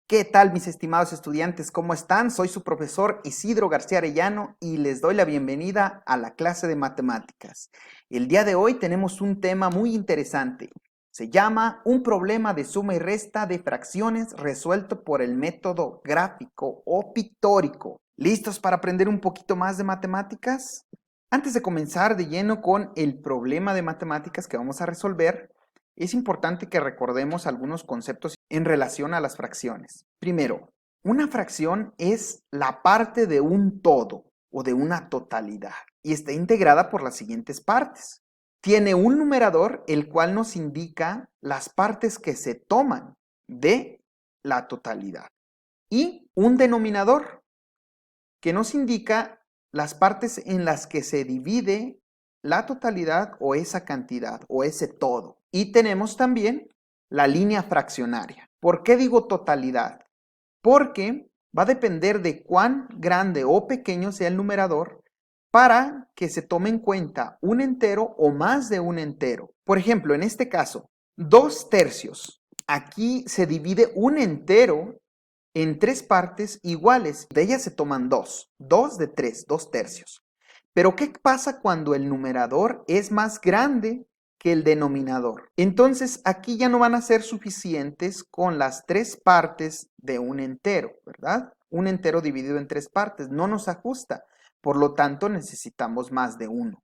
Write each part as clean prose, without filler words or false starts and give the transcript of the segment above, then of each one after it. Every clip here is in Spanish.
¿Qué tal, mis estimados estudiantes? ¿Cómo están? Soy su profesor Isidro García Arellano y les doy la bienvenida a la clase de matemáticas. El día de hoy tenemos un tema muy interesante. Se llama un problema de suma y resta de fracciones resuelto por el método gráfico o pictórico. ¿Listos para aprender un poquito más de matemáticas? Antes de comenzar de lleno con el problema de matemáticas que vamos a resolver, es importante que recordemos algunos conceptos en relación a las fracciones. Primero, una fracción es la parte de un todo o de una totalidad y está integrada por las siguientes partes. Tiene un numerador, el cual nos indica las partes que se toman de la totalidad, y un denominador que nos indica las partes en las que se divide la totalidad o esa cantidad o ese todo. Y tenemos también la línea fraccionaria. ¿Por qué digo totalidad? Porque va a depender de cuán grande o pequeño sea el numerador para que se tome en cuenta un entero o más de un entero. Por ejemplo, en este caso, 2/3. Aquí se divide un entero en tres partes iguales. De ellas se toman dos de tres, 2/3. Pero ¿qué pasa cuando el numerador es más grande que el denominador? Entonces aquí ya no van a ser suficientes con las tres partes de un entero, ¿verdad? Un entero dividido en tres partes no nos ajusta. Por lo tanto, necesitamos más de uno.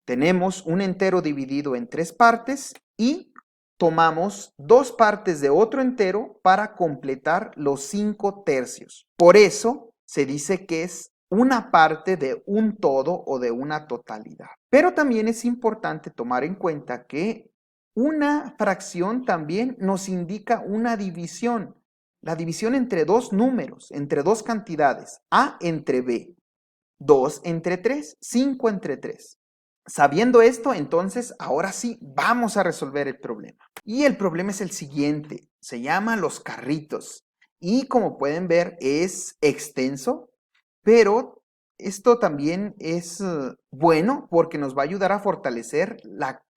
Tenemos un entero dividido en tres partes y tomamos dos partes de otro entero para completar los 5/3. Por eso se dice que es una parte de un todo o de una totalidad. Pero también es importante tomar en cuenta que una fracción también nos indica una división. La división entre dos números, entre dos cantidades, A entre B, 2 entre 3, 5 entre 3. Sabiendo esto, entonces, ahora sí, vamos a resolver el problema. Y el problema es el siguiente, se llama los carritos. Y como pueden ver, es extenso, pero esto también es bueno porque nos va a ayudar a fortalecer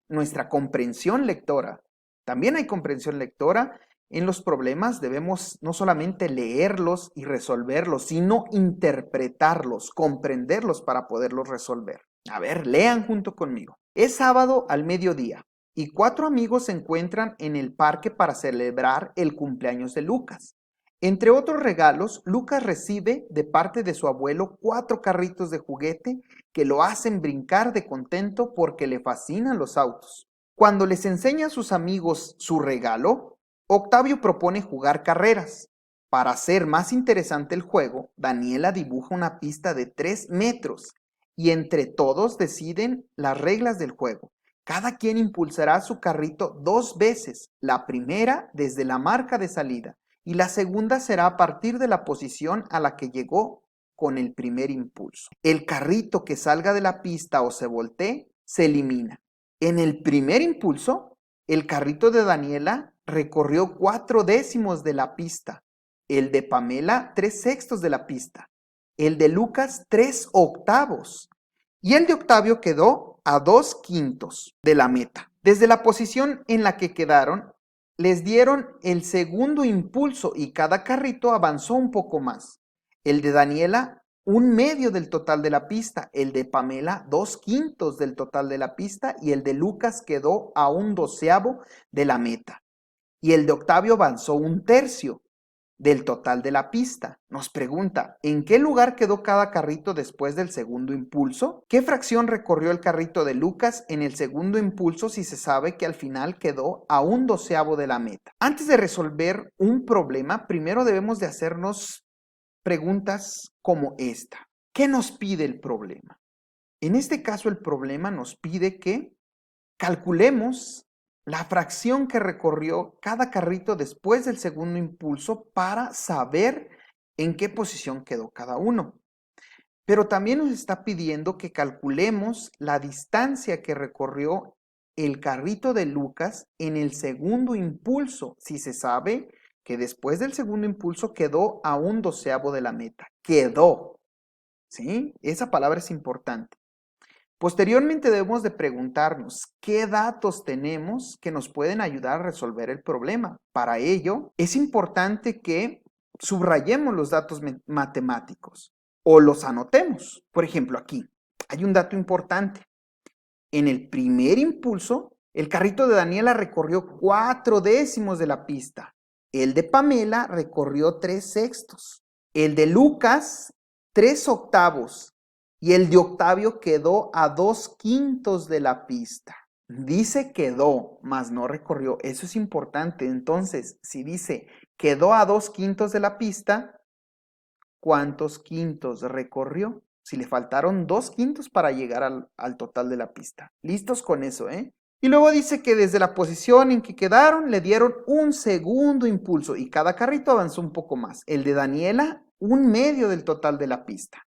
nuestra comprensión lectora. También hay comprensión lectora. En los problemas debemos no solamente leerlos y resolverlos, sino interpretarlos, comprenderlos para poderlos resolver. A ver, lean junto conmigo. Es sábado al mediodía y 4 amigos se encuentran en el parque para celebrar el cumpleaños de Lucas. Entre otros regalos, Lucas recibe de parte de su abuelo 4 carritos de juguete que lo hacen brincar de contento porque le fascinan los autos. Cuando les enseña a sus amigos su regalo, Octavio propone jugar carreras. Para hacer más interesante el juego, Daniela dibuja una pista de 3 metros y entre todos deciden las reglas del juego. Cada quien impulsará su carrito 2 veces, la primera desde la marca de salida y la segunda será a partir de la posición a la que llegó con el primer impulso. El carrito que salga de la pista o se voltee se elimina. En el primer impulso, el carrito de Daniela recorrió 4/10 de la pista, el de Pamela 3/6 de la pista, el de Lucas 3/8 y el de Octavio quedó a 2/5 de la meta. Desde la posición en la que quedaron, les dieron el segundo impulso y cada carrito avanzó un poco más. El de Daniela, 1/2 del total de la pista, el de Pamela, 2/5 del total de la pista y el de Lucas quedó a 1/12 de la meta. Y el de Octavio avanzó 1/3 del total de la pista. Nos pregunta, ¿en qué lugar quedó cada carrito después del segundo impulso? ¿Qué fracción recorrió el carrito de Lucas en el segundo impulso si se sabe que al final quedó a 1/12 de la meta? Antes de resolver un problema, primero debemos de hacernos preguntas como esta. ¿Qué nos pide el problema? En este caso, el problema nos pide que calculemos la fracción que recorrió cada carrito después del segundo impulso para saber en qué posición quedó cada uno. Pero también nos está pidiendo que calculemos la distancia que recorrió el carrito de Lucas en el segundo impulso, si se sabe que después del segundo impulso quedó a 1/12 de la meta. Quedó, ¿sí? Esa palabra es importante. Posteriormente debemos de preguntarnos qué datos tenemos que nos pueden ayudar a resolver el problema. Para ello, es importante que subrayemos los datos matemáticos o los anotemos. Por ejemplo, aquí hay un dato importante. En el primer impulso, el carrito de Daniela recorrió 4/10 de la pista. El de Pamela recorrió 3/6. El de Lucas, 3/8. Y el de Octavio quedó a 2/5 de la pista. Dice quedó, mas no recorrió. Eso es importante. Entonces, si dice quedó a 2/5 de la pista, ¿cuántos quintos recorrió? Si le faltaron 2/5 para llegar al total de la pista. ¿Listos con eso, eh? Y luego dice que desde la posición en que quedaron le dieron un segundo impulso y cada carrito avanzó un poco más. El de Daniela, 1/2 del total de la pista.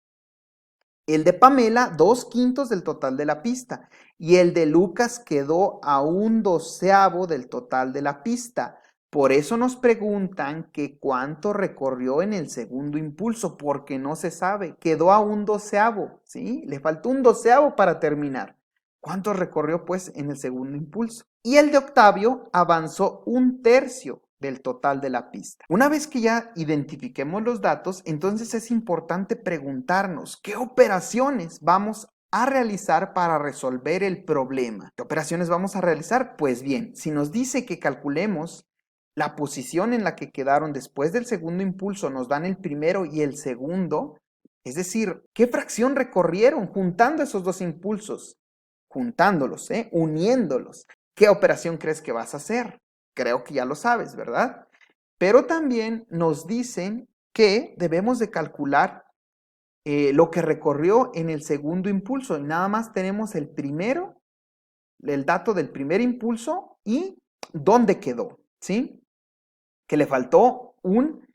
El de Pamela, 2/5 del total de la pista. Y el de Lucas quedó a 1/12 del total de la pista. Por eso nos preguntan que cuánto recorrió en el segundo impulso, porque no se sabe. Quedó a 1/12, ¿sí? Le faltó 1/12 para terminar. ¿Cuánto recorrió, pues, en el segundo impulso? Y el de Octavio avanzó 1/3 del total de la pista. Una vez que ya identifiquemos los datos, entonces es importante preguntarnos qué operaciones vamos a realizar para resolver el problema. ¿Qué operaciones vamos a realizar? Pues bien, si nos dice que calculemos la posición en la que quedaron después del segundo impulso, nos dan el primero y el segundo, es decir, ¿qué fracción recorrieron juntando esos dos impulsos? Juntándolos, uniéndolos. ¿Qué operación crees que vas a hacer? Creo que ya lo sabes, ¿verdad? Pero también nos dicen que debemos de calcular lo que recorrió en el segundo impulso. Y nada más tenemos el primero, el dato del primer impulso y dónde quedó, ¿sí? Que le faltó un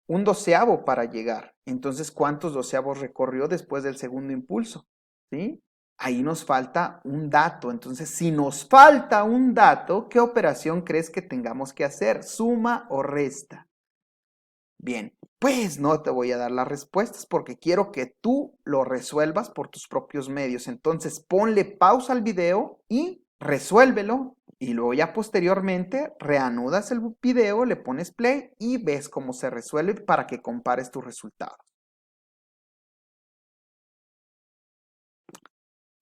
12 para llegar. Entonces, ¿cuántos 12 recorrió después del segundo impulso? ¿Sí? Ahí nos falta un dato. Entonces, si nos falta un dato, ¿qué operación crees que tengamos que hacer? ¿Suma o resta? Bien, pues no te voy a dar las respuestas porque quiero que tú lo resuelvas por tus propios medios. Entonces, ponle pausa al video y resuélvelo. Y luego ya posteriormente reanudas el video, le pones play y ves cómo se resuelve para que compares tus resultados.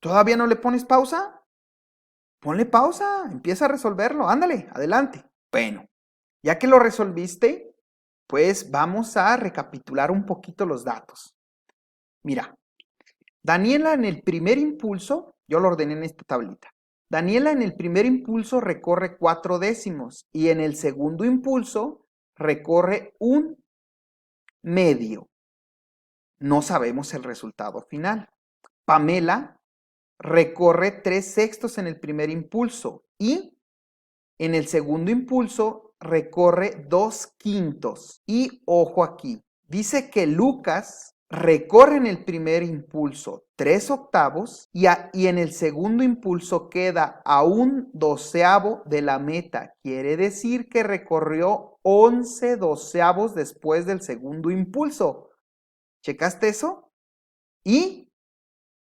¿Todavía no le pones pausa? Ponle pausa, empieza a resolverlo, ándale, adelante. Bueno, ya que lo resolviste, pues vamos a recapitular un poquito los datos. Mira, Daniela en el primer impulso, yo lo ordené en esta tablita. Daniela en el primer impulso recorre 4/10 y en el segundo impulso recorre 1/2. No sabemos el resultado final. Pamela recorre 3/6 en el primer impulso y en el segundo impulso recorre 2/5. Y ojo aquí, dice que Lucas recorre en el primer impulso 3/8 y en el segundo impulso queda a 1/12 de la meta. Quiere decir que recorrió 11/12 después del segundo impulso. ¿Checaste eso? Y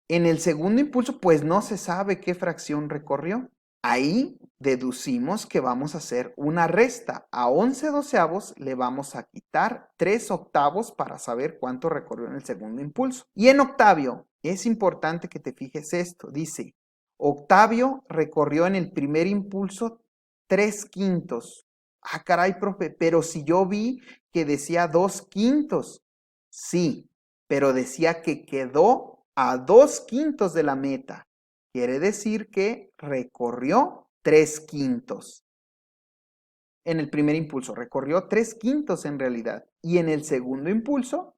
en el segundo impulso, pues no se sabe qué fracción recorrió. Ahí deducimos que vamos a hacer una resta. A 11/12 le vamos a quitar 3/8 para saber cuánto recorrió en el segundo impulso. Y en Octavio, es importante que te fijes esto. Dice, Octavio recorrió en el primer impulso 3/5. Ah, caray, profe, pero si yo vi que decía 2/5. Sí, pero decía que quedó a 2/5 de la meta. Quiere decir que recorrió 3/5. En el primer impulso recorrió 3/5 en realidad. Y en el segundo impulso,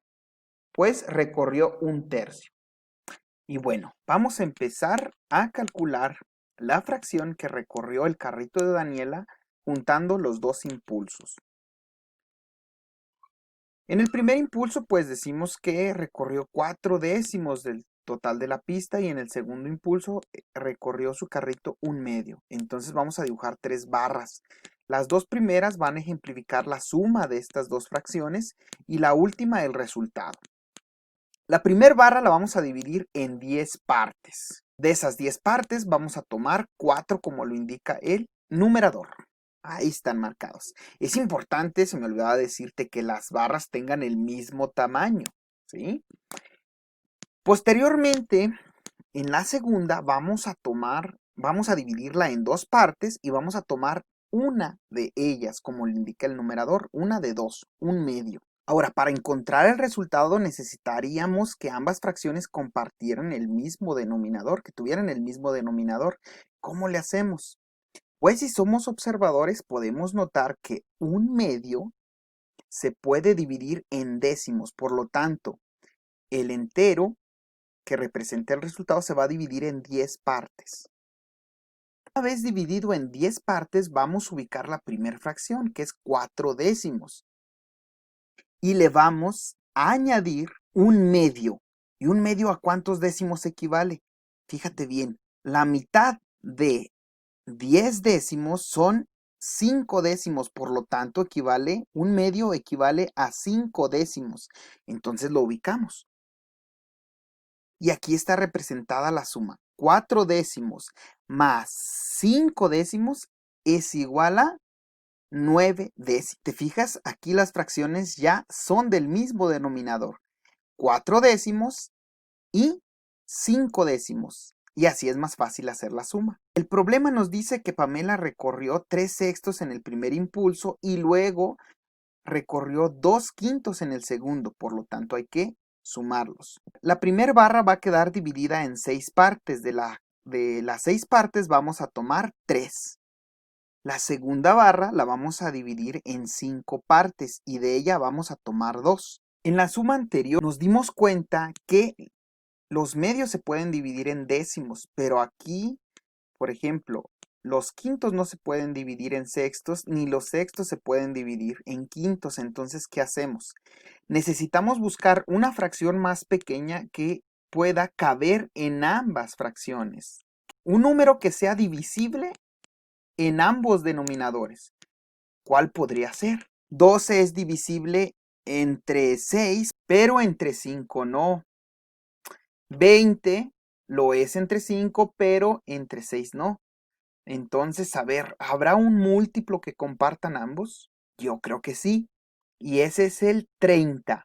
pues recorrió 1/3. Y bueno, vamos a empezar a calcular la fracción que recorrió el carrito de Daniela juntando los dos impulsos. En el primer impulso, pues decimos que recorrió 4/10 del total de la pista y en el segundo impulso recorrió su carrito 1/2. Entonces vamos a dibujar 3 barras. Las dos primeras van a ejemplificar la suma de estas dos fracciones y la última el resultado. La primera barra la vamos a dividir en 10 partes. De esas 10 partes vamos a tomar 4 como lo indica el numerador. Ahí están marcados. Es importante, se me olvidaba decirte, que las barras tengan el mismo tamaño, ¿sí? Posteriormente, en la segunda vamos a dividirla en 2 partes y vamos a tomar una de ellas, como le indica el numerador, una de 2, un medio. Ahora, para encontrar el resultado necesitaríamos que ambas fracciones compartieran el mismo denominador, que tuvieran el mismo denominador. ¿Cómo le hacemos? Pues si somos observadores podemos notar que un medio se puede dividir en décimos, por lo tanto, el entero que representa el resultado se va a dividir en 10 partes. Una vez dividido en 10 partes, vamos a ubicar la primera fracción, que es 4 décimos. Y le vamos a añadir un medio. ¿Y un medio a cuántos décimos equivale? Fíjate bien, la mitad de 10 décimos son 5 décimos, por lo tanto un medio equivale a 5 décimos. Entonces lo ubicamos. Y aquí está representada la suma. 4 décimos más 5 décimos es igual a 9 décimos. ¿Te fijas? Aquí las fracciones ya son del mismo denominador. 4 décimos y 5 décimos. Y así es más fácil hacer la suma. El problema nos dice que Pamela recorrió 3/6 en el primer impulso y luego recorrió 2/5 en el segundo. Por lo tanto, hay que sumarlos. La primera barra va a quedar dividida en 6 partes. De las 6 partes vamos a tomar 3. La segunda barra la vamos a dividir en 5 partes y de ella vamos a tomar 2. En la suma anterior nos dimos cuenta que los medios se pueden dividir en décimos, pero aquí, por ejemplo, los quintos no se pueden dividir en sextos, ni los sextos se pueden dividir en quintos. Entonces, ¿qué hacemos? Necesitamos buscar una fracción más pequeña que pueda caber en ambas fracciones. Un número que sea divisible en ambos denominadores. ¿Cuál podría ser? 12 es divisible entre 6, pero entre 5 no. 20 lo es entre 5, pero entre 6 no. Entonces, a ver, ¿habrá un múltiplo que compartan ambos? Yo creo que sí. Y ese es el 30.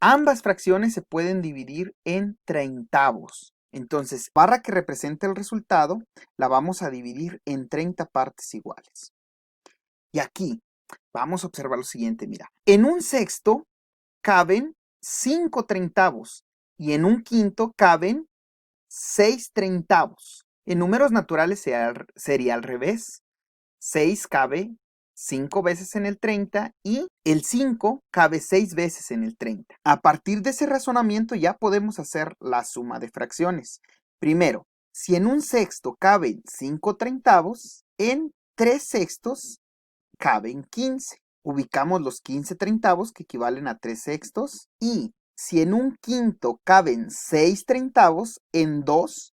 Ambas fracciones se pueden dividir en treintavos. Entonces, barra que representa el resultado, la vamos a dividir en 30 partes iguales. Y aquí vamos a observar lo siguiente, mira. En un sexto caben 5 treintavos y en un quinto caben 6 treintavos. En números naturales sería al revés. 6 cabe 5 veces en el 30 y el 5 cabe 6 veces en el 30. A partir de ese razonamiento ya podemos hacer la suma de fracciones. Primero, si en un sexto caben 5 treintavos, en 3 sextos caben 15. Ubicamos los 15 treintavos que equivalen a 3 sextos y si en un quinto caben 6 treintavos, en 2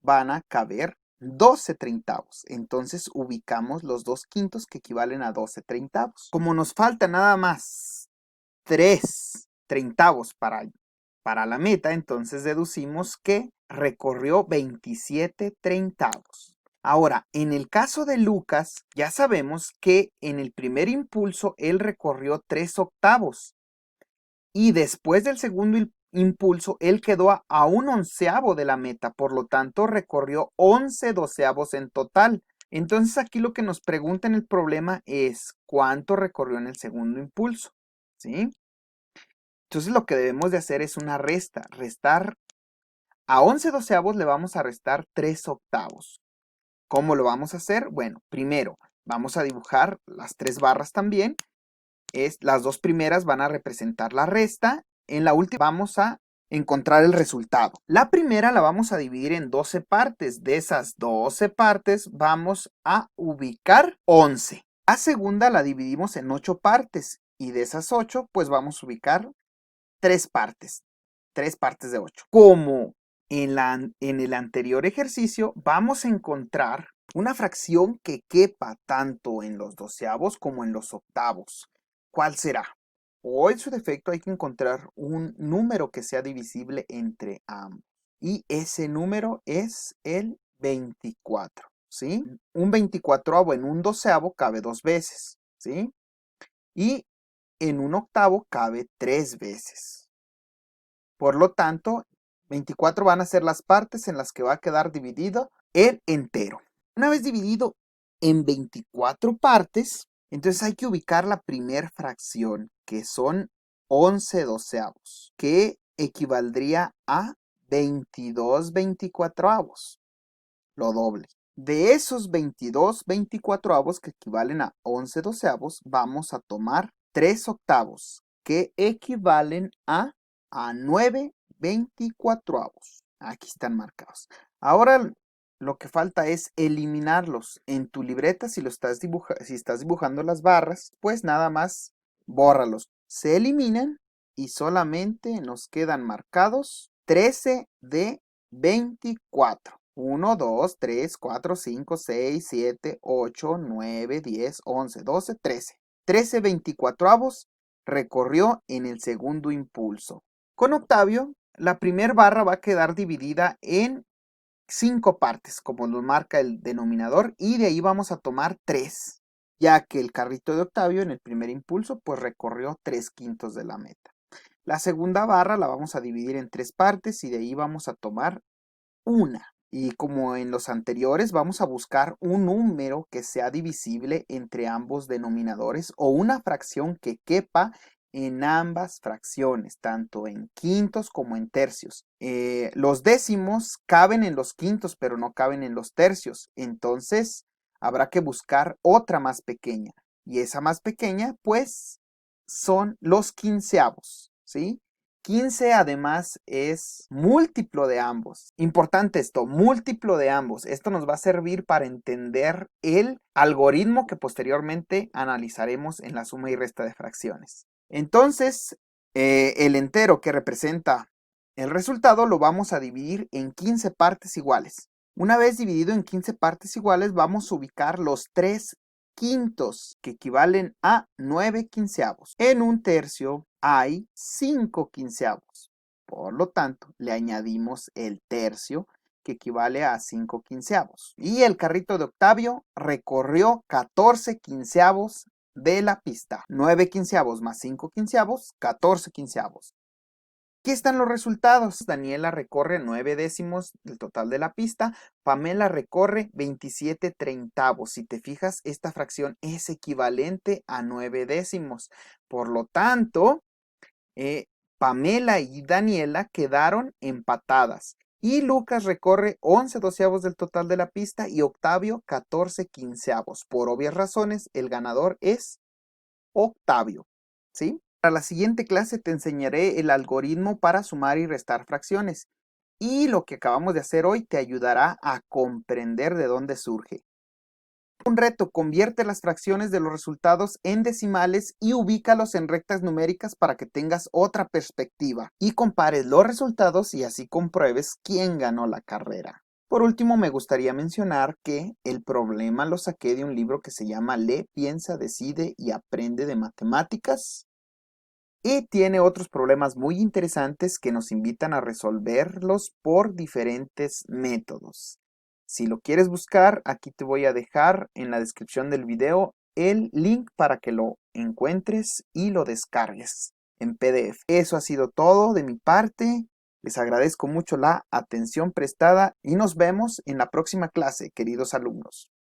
van a caber 12 treintavos. Entonces ubicamos los 2 quintos que equivalen a 12 treintavos. Como nos falta nada más 3 treintavos para la meta, entonces deducimos que recorrió 27 treintavos. Ahora, en el caso de Lucas, ya sabemos que en el primer impulso él recorrió 3 octavos y después del segundo impulso él quedó a un onceavo de la meta, por lo tanto recorrió 11 doceavos en total. Entonces aquí lo que nos pregunta en el problema es ¿cuánto recorrió en el segundo impulso? ¿Sí? Entonces lo que debemos de hacer es una resta. A 11 doceavos le vamos a restar 3 octavos. ¿Cómo lo vamos a hacer? Bueno, primero vamos a dibujar las 3 barras también. Las 2 primeras van a representar la resta. En la última vamos a encontrar el resultado. La primera la vamos a dividir en 12 partes. De esas 12 partes vamos a ubicar 11. La segunda la dividimos en 8 partes. Y de esas 8 pues vamos a ubicar 3 partes. 3 partes de 8. Como en el anterior ejercicio, vamos a encontrar una fracción que quepa tanto en los doceavos como en los octavos. ¿Cuál será? O en su defecto hay que encontrar un número que sea divisible entre ambos. y ese número es el 24, ¿sí? Un 24avo en un doceavo cabe 2 veces, ¿sí? Y en un octavo cabe 3 veces. Por lo tanto, 24 van a ser las partes en las que va a quedar dividido el entero. Una vez dividido en 24 partes, entonces hay que ubicar la primer fracción, que son 11 doceavos, que equivaldría a 22 24avos, lo doble. De esos 22 24avos que equivalen a 11 doceavos, vamos a tomar 3 octavos, que equivalen a 9 24avos. Aquí están marcados. Ahora lo que falta es eliminarlos. En tu libreta, si estás dibujando las barras, pues nada más bórralos. Se eliminan y solamente nos quedan marcados 13 de 24. 1, 2, 3, 4, 5, 6, 7, 8, 9, 10, 11, 12, 13. 13 24avos recorrió en el segundo impulso. Con octavio, la primera barra va a quedar dividida en 5 partes, como lo marca el denominador, y de ahí vamos a tomar 3, ya que el carrito de octavio en el primer impulso pues recorrió 3/5 de la meta. La segunda barra la vamos a dividir en 3 partes y de ahí vamos a tomar una. Y como en los anteriores, vamos a buscar un número que sea divisible entre ambos denominadores o una fracción que quepa en ambas fracciones, tanto en quintos como en tercios. Los décimos caben en los quintos, pero no caben en los tercios. Entonces, habrá que buscar otra más pequeña. Y esa más pequeña, pues, son los quinceavos, ¿sí? 15 además es múltiplo de ambos. Importante esto, múltiplo de ambos. Esto nos va a servir para entender el algoritmo que posteriormente analizaremos en la suma y resta de fracciones. Entonces, el entero que representa el resultado lo vamos a dividir en 15 partes iguales. Una vez dividido en 15 partes iguales, vamos a ubicar los 3/5, que equivalen a 9 quinceavos. En un tercio hay 5 quinceavos. Por lo tanto, le añadimos el tercio, que equivale a 5 quinceavos. Y el carrito de octavio recorrió 14 quinceavos de la pista. 9 quinceavos más 5 quinceavos, 14 quinceavos. Aquí están los resultados. Daniela recorre 9 décimos del total de la pista. Pamela recorre 27 treintavos. Si te fijas, esta fracción es equivalente a 9 décimos. Por lo tanto, Pamela y Daniela quedaron empatadas. Y Lucas recorre 11 doceavos del total de la pista y Octavio 14 quinceavos. Por obvias razones, el ganador es Octavio, ¿sí? Para la siguiente clase te enseñaré el algoritmo para sumar y restar fracciones. Y lo que acabamos de hacer hoy te ayudará a comprender de dónde surge. Un reto: convierte las fracciones de los resultados en decimales y ubícalos en rectas numéricas para que tengas otra perspectiva y compares los resultados y así compruebes quién ganó la carrera. Por último, me gustaría mencionar que el problema lo saqué de un libro que se llama Lee, piensa, decide y aprende de matemáticas. Y tiene otros problemas muy interesantes que nos invitan a resolverlos por diferentes métodos. Si lo quieres buscar, aquí te voy a dejar en la descripción del video el link para que lo encuentres y lo descargues en PDF. Eso ha sido todo de mi parte. Les agradezco mucho la atención prestada y nos vemos en la próxima clase, queridos alumnos.